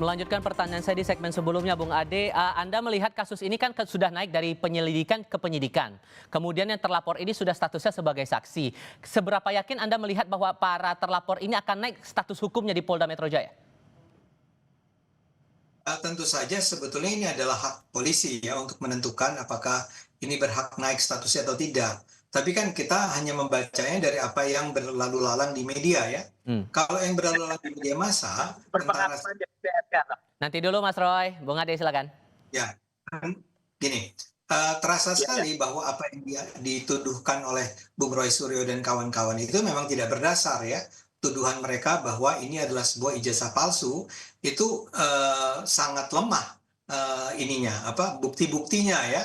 Melanjutkan pertanyaan saya di segmen sebelumnya, Bung Ade, Anda melihat kasus ini kan sudah naik dari penyelidikan ke penyidikan. Kemudian yang terlapor ini sudah statusnya sebagai saksi. Seberapa yakin Anda melihat bahwa para terlapor ini akan naik status hukumnya di Polda Metro Jaya? Tentu saja sebetulnya ini adalah hak polisi ya untuk menentukan apakah ini berhak naik statusnya atau tidak. Tapi kan kita hanya membacanya dari apa yang berlalu lalang di media ya. Hmm. Kalau yang berlalu lalang di media massa antara Berpengalaman jadi PSK. Nanti dulu Mas Roy, Bung Ade silakan. ya gini, terasa sekali bahwa apa yang dituduhkan oleh Bung Roy Suryo dan kawan-kawan itu memang tidak berdasar ya. Tuduhan mereka bahwa ini adalah sebuah ijazah palsu itu sangat lemah bukti-buktinya ya.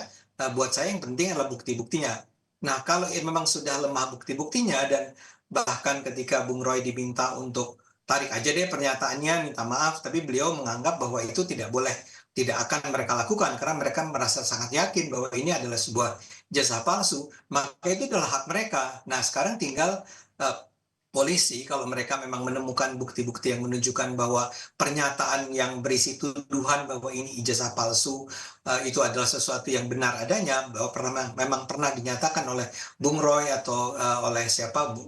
Buat saya yang penting adalah bukti-buktinya. Nah, kalau memang sudah lemah bukti-buktinya dan bahkan ketika Bung Roy diminta untuk tarik aja deh pernyataannya, minta maaf, tapi beliau menganggap bahwa itu tidak akan mereka lakukan karena mereka merasa sangat yakin bahwa ini adalah sebuah jasa palsu, maka itu adalah hak mereka. Nah, sekarang tinggal polisi kalau mereka memang menemukan bukti-bukti yang menunjukkan bahwa pernyataan yang berisi tuduhan bahwa ini ijazah palsu itu adalah sesuatu yang benar adanya, bahwa memang pernah dinyatakan oleh Bung Roy atau oleh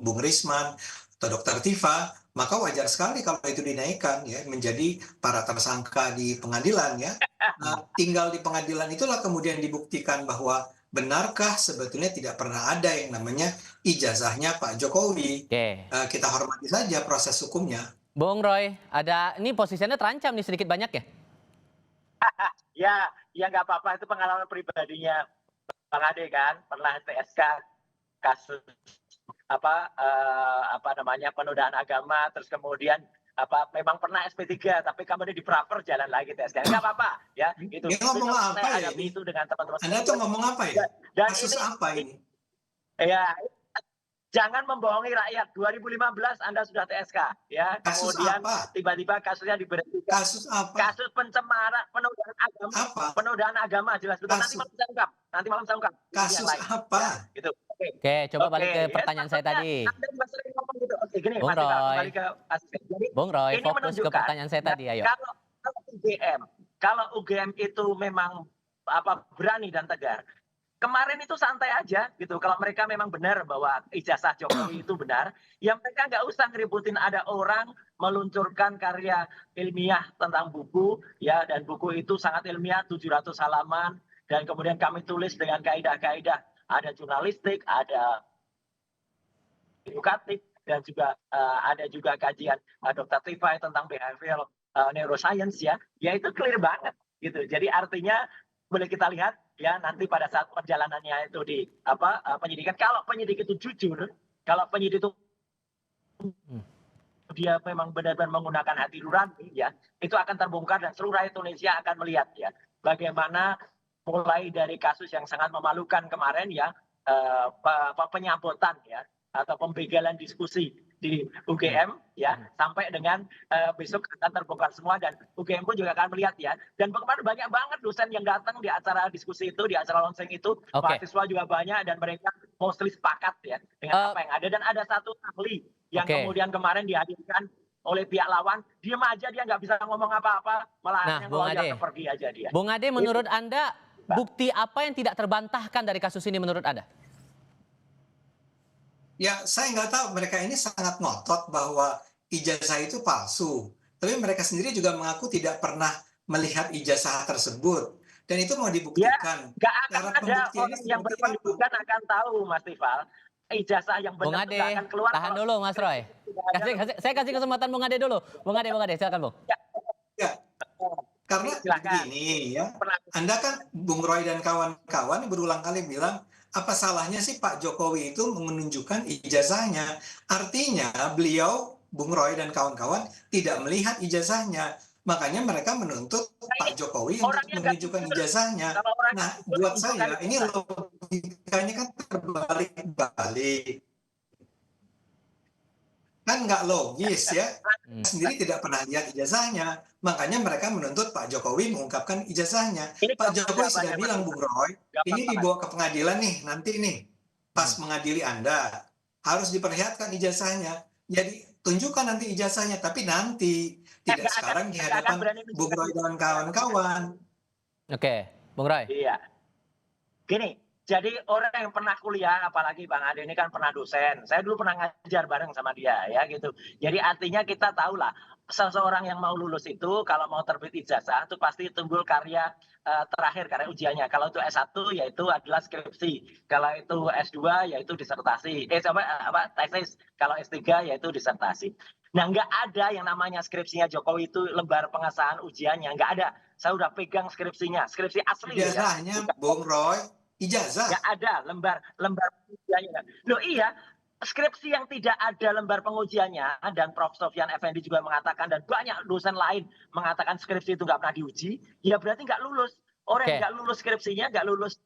Bung Risman atau Dr. Tifa, maka wajar sekali kalau itu dinaikkan ya menjadi para tersangka di pengadilan ya. Tinggal di pengadilan itulah kemudian dibuktikan bahwa benarkah sebetulnya tidak pernah ada yang namanya ijazahnya Pak Jokowi. Oke. Kita hormati saja proses hukumnya. Bung Roy, ini posisinya terancam nih sedikit banyak ya? Ya nggak apa-apa, itu pengalaman pribadinya Bang Ade kan, pernah TSK kasus penodaan agama, terus kemudian memang pernah SP3 tapi kemudian dipraper jalan lagi TSK. Nggak apa-apa ya gitu. Ini ngomong apa ya? Itu dengan teman-teman. Anda tuh ngomong apa ya? Dan kasus apa ini? Ya, jangan membohongi rakyat. 2015 Anda sudah TSK ya. Kasus kemudian apa? tiba-tiba kasusnya diberhentikan. Kasus apa? Kasus pencemaran penodaan agama. Apa? Penodaan agama jelas betul. Nanti malam saya ungkap. Kasus apa? Ya, gitu. Oke, coba balik ke pertanyaan saya tadi. Anda juga sering ngomong gitu. Oke, gini, Bung Mas Tika, Roy. kembali ke kasus. Jadi, Bung Roy, ini fokus ke pertanyaan saya tadi, ayo. Kalau UGM itu memang berani dan tegar, kemarin itu santai aja gitu. Kalau mereka memang benar bahwa ijazah Jokowi itu benar, ya mereka nggak usah ngeributin ada orang meluncurkan karya ilmiah tentang buku, ya, dan buku itu sangat ilmiah, 700 halaman, dan kemudian kami tulis dengan kaidah-kaidah, ada jurnalistik, ada edukatif, dan juga ada juga kajian Dr. Tifa tentang behavioral neuroscience ya itu clear banget gitu. Jadi artinya boleh kita lihat ya nanti pada saat perjalanannya itu di penyidikan, kalau penyidik itu jujur, kalau penyidik itu dia memang benar-benar menggunakan hati nurani ya, itu akan terbongkar dan seluruh rakyat Indonesia akan melihat ya bagaimana mulai dari kasus yang sangat memalukan kemarin ya, penyabotan ya atau pembegalan diskusi di UGM ya, sampai dengan besok akan terbongkar semua dan UGM pun juga akan melihat ya. Dan kemarin banyak banget dosen yang datang di acara diskusi itu, di acara launching itu, mahasiswa juga banyak dan mereka mostly sepakat ya dengan apa yang ada. Dan ada satu ahli yang kemudian kemarin dihadirkan oleh pihak lawan, diam aja, dia nggak bisa ngomong apa-apa, malah yang loyal pergi aja dia. Bung Ade, menurut Anda bukti apa yang tidak terbantahkan dari kasus ini menurut Anda? Ya, saya nggak tahu, mereka ini sangat ngotot bahwa ijazah itu palsu. Tapi mereka sendiri juga mengaku tidak pernah melihat ijazah tersebut. Dan itu mau dibuktikan. Ya, nggak akan ada orang yang berpendidikan akan tahu, Mas Tifal. Ijazah yang benar tidak akan keluar. Tahan dulu, Mas Roy. Saya kasih kesempatan Bung Ade dulu. Bung Ade, silakan, Bung. Ya, karena begini ya, Anda kan Bung Roy dan kawan-kawan berulang kali bilang, apa salahnya sih Pak Jokowi itu menunjukkan ijazahnya? Artinya beliau, Bung Roy dan kawan-kawan tidak melihat ijazahnya. Makanya mereka menuntut Pak Jokowi untuk menunjukkan ijazahnya. Nah, buat saya ini logikanya kan terbalik-balik. Kan nggak logis ya, sendiri tidak pernah lihat ijazahnya, makanya mereka menuntut Pak Jokowi mengungkapkan ijazahnya. Pak Jokowi sudah bilang, Bung Roy, ini dibawa ke pengadilan nih, nanti nih, pas mengadili Anda, harus diperlihatkan ijazahnya. Jadi tunjukkan nanti ijazahnya, tapi nanti tidak nggak sekarang di nggak akan hadapan berani Bung menunjukkan Roy dan bukti. kawan-kawan. Oke, Bung Roy. Iya. Gini, jadi orang yang pernah kuliah, apalagi Bang Ade ini kan pernah dosen. Saya dulu pernah ngajar bareng sama dia, ya gitu. Jadi artinya kita tahu lah, seseorang yang mau lulus itu kalau mau terbit ijazah itu pasti timbul karya terakhir, karya ujiannya. Kalau itu S1 yaitu adalah skripsi. Kalau itu S2 yaitu disertasi. Tesis. Kalau S3 yaitu disertasi. Nah, nggak ada yang namanya skripsinya Jokowi itu lembar pengesahan ujiannya. Nggak ada. Saya udah pegang skripsinya. Skripsi asli. Ijazahnya, Bung Roy, ijazah. Nggak ada lembar pengujiannya. Loh iya, skripsi yang tidak ada lembar pengujiannya, dan Prof. Sofyan Effendi juga mengatakan, dan banyak dosen lain mengatakan skripsi itu nggak pernah diuji, ya berarti nggak lulus. Orang yang nggak lulus skripsinya, nggak lulus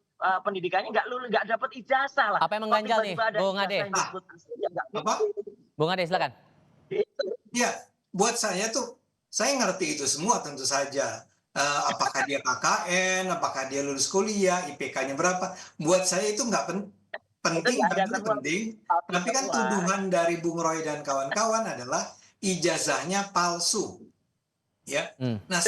pendidikannya, nggak dapat ijazah lah. Apa yang mengganjal nih, Bung Ade? Apa? Bung Ade, silakan. Ya, buat saya tuh, saya ngerti itu semua tentu saja. Apakah dia KKN, apakah dia lulus kuliah, IPK-nya berapa. Buat saya itu nggak penting, penting. Tapi kan tuduhan dari Bung Roy dan kawan-kawan adalah ijazahnya palsu. Ya. Nah,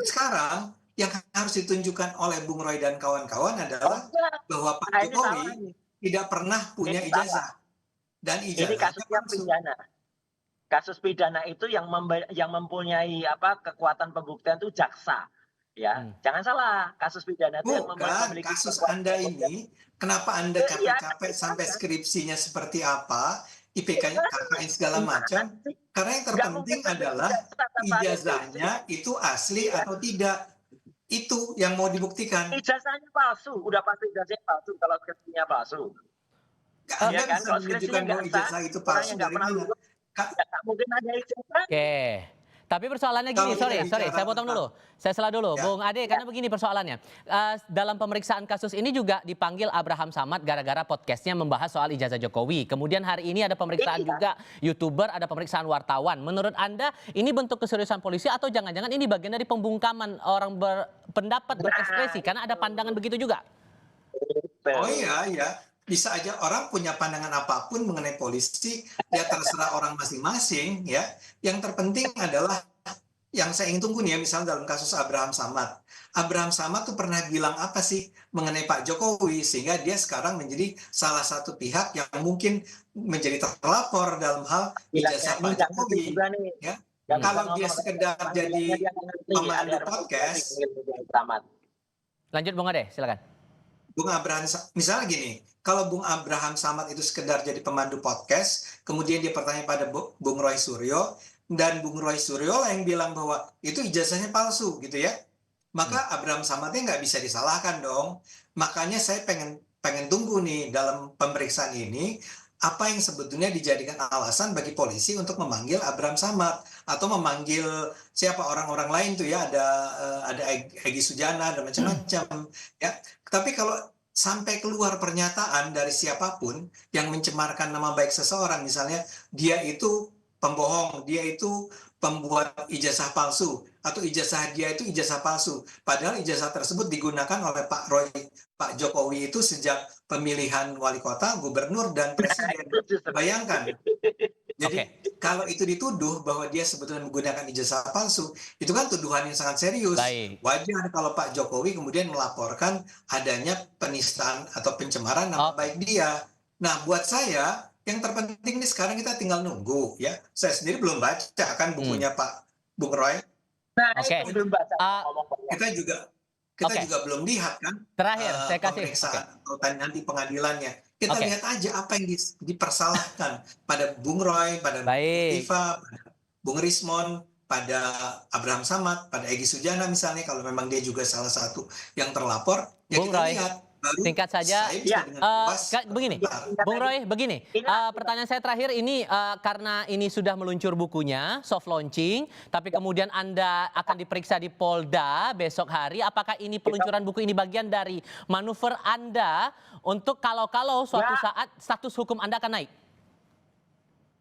sekarang yang harus ditunjukkan oleh Bung Roy dan kawan-kawan adalah bahwa Pak Jokowi tidak pernah punya ijazah. Dan ijazahnya palsu. Kasus pidana itu yang mempunyai kekuatan pembuktian itu jaksa, ya. Jangan salah, kasus pidana itu yang memiliki kasus Anda ini, kenapa Anda capek-capek sampai skripsinya seperti apa, IPK-nya, KKN segala macam? Karena yang terpenting adalah ijazahnya itu asli atau tidak. Itu yang mau dibuktikan. Ijazahnya palsu, udah pasti ijazahnya palsu kalau skripsinya palsu. Anda bisa menunjukkan bahwa ijazah itu palsu dari mana? Mungkin ada ijazah. Oke. Tapi persoalannya gini, sorry, saya potong dulu. Saya sela dulu, ya. Bung Ade, karena begini persoalannya. Dalam pemeriksaan kasus ini juga dipanggil Abraham Samad gara-gara podcastnya membahas soal ijazah Jokowi. Kemudian hari ini ada pemeriksaan juga YouTuber, ada pemeriksaan wartawan. Menurut Anda ini bentuk keseriusan polisi atau jangan-jangan ini bagian dari pembungkaman orang berpendapat, berekspresi? Karena ada pandangan begitu juga. Oh iya, iya. Bisa aja orang punya pandangan apapun mengenai polisi, ya terserah orang masing-masing, ya. Yang terpenting adalah yang saya ingin tunggu nih ya, misalnya dalam kasus Abraham Samad. Abraham Samad tuh pernah bilang apa sih mengenai Pak Jokowi sehingga dia sekarang menjadi salah satu pihak yang mungkin menjadi terlapor dalam hal ijazah Pak Jokowi. Ya. Kalau dia sekedar jadi pemandu podcast. Lanjut Bung Ade, silakan. Bung Abraham, misalnya gini, kalau Bung Abraham Samad itu sekedar jadi pemandu podcast, kemudian dia bertanya pada Bung Roy Suryo, dan Bung Roy Suryo yang bilang bahwa itu ijazahnya palsu gitu ya, maka Abraham Samadnya nggak bisa disalahkan dong. Makanya saya pengen tunggu nih dalam pemeriksaan ini, apa yang sebetulnya dijadikan alasan bagi polisi untuk memanggil Abraham Samad atau memanggil siapa orang-orang lain tuh ya, ada Egy Sujana dan macam-macam ya. Tapi kalau sampai keluar pernyataan dari siapapun yang mencemarkan nama baik seseorang, misalnya dia itu pembohong, dia itu pembuat ijazah palsu, atau ijazah dia itu ijazah palsu. Padahal ijazah tersebut digunakan oleh Pak Jokowi itu sejak pemilihan wali kota, gubernur, dan presiden. Bayangkan. Jadi kalau itu dituduh bahwa dia sebetulnya menggunakan ijazah palsu, itu kan tuduhan yang sangat serius. Baik. Wajar kalau Pak Jokowi kemudian melaporkan adanya penistaan atau pencemaran nama baik dia. Nah, buat saya, yang terpenting nih sekarang kita tinggal nunggu ya. Saya sendiri belum baca kan bukunya Pak Bung Roy. Nah, belum baca. Kita juga belum lihat kan. Terakhir, saya kasih pemeriksaan atau nanti pengadilannya. Kita lihat aja apa yang dipersalahkan pada Bung Roy, pada Iva, pada Bung Rismon, pada Abraham Samad, pada Egy Sujana misalnya, kalau memang dia juga salah satu yang terlapor, ya Bung kita Roy, lihat. Singkat saja, begini, Bung Roy, begini, pertanyaan saya terakhir ini karena ini sudah meluncur bukunya, soft launching, tapi kemudian Anda akan diperiksa di Polda besok hari, apakah ini peluncuran buku ini bagian dari manuver Anda untuk kalau suatu saat status hukum Anda akan naik?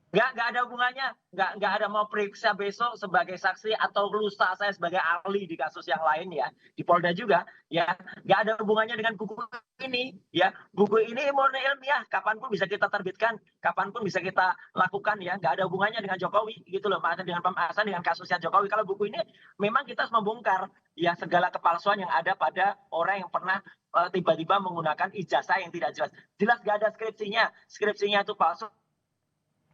Nggak ada hubungannya, nggak ada mau periksa besok sebagai saksi atau lusa saya sebagai ahli di kasus yang lain ya, di Polda juga, ya. Nggak ada hubungannya dengan buku ini, ya. Buku ini murni ilmiah, kapanpun bisa kita terbitkan, kapanpun bisa kita lakukan ya, nggak ada hubungannya dengan Jokowi gitu loh, Pak, dengan pembahasan dengan kasusnya Jokowi. Kalau buku ini memang kita harus membongkar ya segala kepalsuan yang ada pada orang yang pernah tiba-tiba menggunakan ijazah yang tidak jelas. Jelas nggak ada skripsinya itu palsu.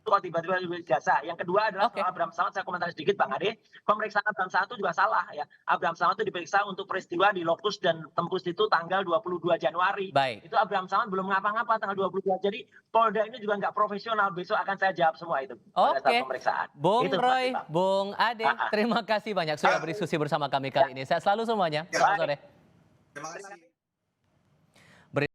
Kok tiba-tiba jasa. Yang kedua adalah Oke. soal Abraham Samad, saya komentari sedikit Bang Ade. Pemeriksaan Abraham Samad itu juga salah ya. Abraham Samad itu diperiksa untuk peristiwa di Lokus dan Tempus itu tanggal 22 Januari. Baik. Itu Abraham Samad belum ngapa-ngapa tanggal 22. Jadi Polda ini juga nggak profesional. Besok akan saya jawab semua itu pada saat Oke, pemeriksaan. Bung Itu, Roy, Bang. Bung Ade, terima kasih banyak sudah berdiskusi bersama kami kali ini. Sehat selalu semuanya. Ya. Selamat sore. Terima kasih.